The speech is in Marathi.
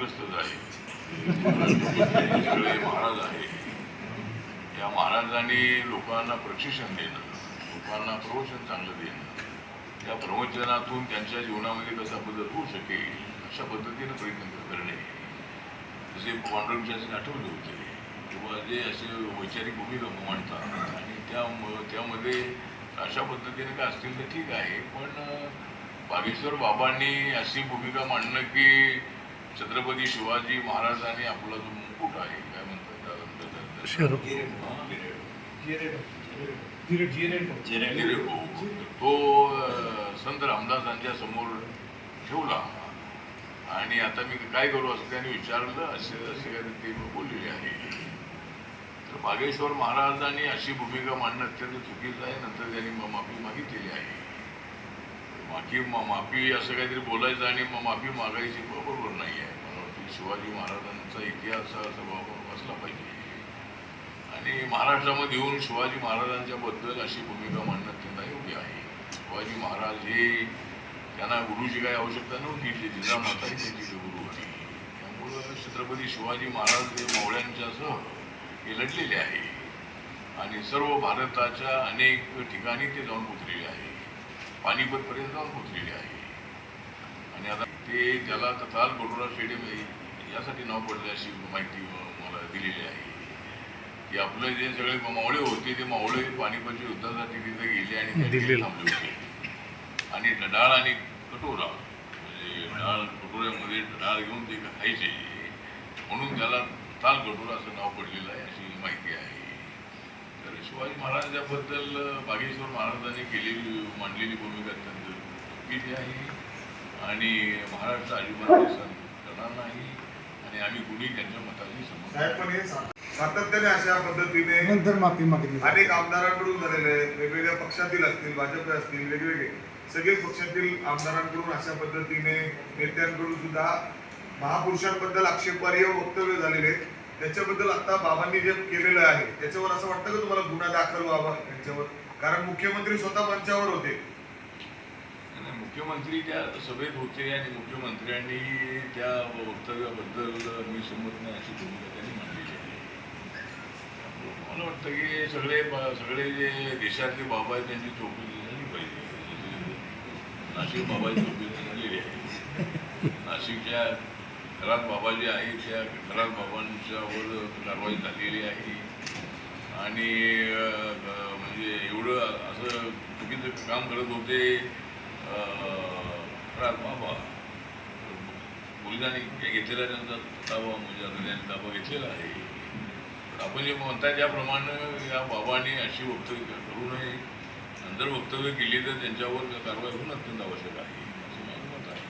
वादग्रस्तच आहे. सगळे महाराज आहे. या महाराजांनी लोकांना प्रशिक्षण देणं, लोकांना प्रवचन चांगलं देणं, त्या प्रवचनातून त्यांच्या जीवनामध्ये कसा बदल होऊ शकेल अशा पद्धतीनं प्रयत्न करणे. जसे पांडुरंगाचे आठवले होते किंवा जे असे वैचारिक भूमिका मांडतात आणि त्यामध्ये अशा पद्धतीने काय असतील तर ठीक आहे, पण बागेश्वर बाबांनी अशी भूमिका मांडणं की छत्रपती शिवाजी महाराजांनी आपला जो मुकुट आहे, काय म्हणतात तो संत रामदासांच्या समोर ठेवला आणि आता मी काय करू असं त्यांनी विचारलं, असे काय ते बोललेले आहे. तर बागेश्वर महाराजांनी अशी भूमिका मांडणं अत्यंत चुकीचं आहे. नंतर त्यांनी माफी मागितलेली आहे. माफी असं काहीतरी बोलायचं आणि माफी मागायची बरोबर नाही आहे. मला वाटतं शिवाजी महाराजांचा इतिहास असा वाचला पाहिजे आणि महाराष्ट्रामध्ये येऊन शिवाजी महाराजांच्या बद्दल अशी भूमिका मांडणं अत्यंत योग्य आहे. शिवाजी महाराज हे त्यांना गुरुची काही आवश्यकता नव्हती, जिजामाता ही त्यांची गुरु होती. त्यामुळं छत्रपती शिवाजी महाराज हे मावळ्यांच्यासह हे लढलेले आहे आणि सर्व भारताच्या अनेक ठिकाणी ते जाऊन पोचलेले आहे. पानिपतपर्यंत जाऊन पोचलेले आहे आणि आता ते त्याला तथाल बडोरा स्टेडियम यासाठी नाव पडले अशी माहिती मला दिलेली आहे की आपले जे सगळे मावळे होते ते मावळे पानिपतच्या युद्धासाठी तिथे गेले आणि तिथे थांबले होते. आणि डाळ आणि कटोरा म्हणजे कटोऱ्यामध्ये डाळ घेऊन ते खायचे म्हणून त्याला ताल कटोरा असं नाव पडलेलं आहे अशी माहिती आहे. तर शिवाजी महाराजांबद्दल बागेश्वर महाराजांनी केलेली मांडलेली भूमिका अत्यंत चुकीची आहे आणि महाराष्ट्र अजिबात करणार नाही आणि आम्ही कुणी त्यांच्या मताशी समज सातत्याने अशा पद्धतीने अनेक आमदारांकडून झालेले वेगवेगळ्या पक्षातील असतील, भाजप असतील, वेगवेगळे सगळे पक्षातील आमदारांकडून अशा पद्धतीने नेत्यांकडून सुद्धा महापुरुषांबद्दल आक्षेपार्ह वक्तव्य झालेले आहेत. त्याच्याबद्दल आता बाबांनी जे केलेलं आहे त्याच्यावर असं वाटतं का तुम्हाला गुन्हा दाखल व्हावा त्यांच्यावर? कारण मुख्यमंत्री स्वतः मंचावर होते. मुख्यमंत्री त्या सभेत होते आणि मुख्यमंत्र्यांनी त्या वक्तव्याबद्दल मी संमत नाही अशी भूमिका त्यांनी मांडलेली आहे. मला वाटतं की सगळे जे देशातले बाबा आहेत त्यांची चौकशी झाली पाहिजे. नाशिक बाबाची चौकशी झालेली आहे. नाशिकच्या खरात बाबा जे आहे त्या खरात बाबांच्यावर कारवाई झालेली आहे आणि म्हणजे एवढं असं चुकीचं काम करत होते खरात बाबा. मुलगाने घेतलेला त्यांचा ताबा म्हणजे आता त्यांनी ताबा घेतलेला आहे. आपण जे म्हणता त्याप्रमाणे या बाबांनी अशी वक्तव्य करू नये. नंतर वक्तव्य केली तर त्यांच्यावर कारवाई होणं अत्यंत आवश्यक आहे असं माझं मत आहे.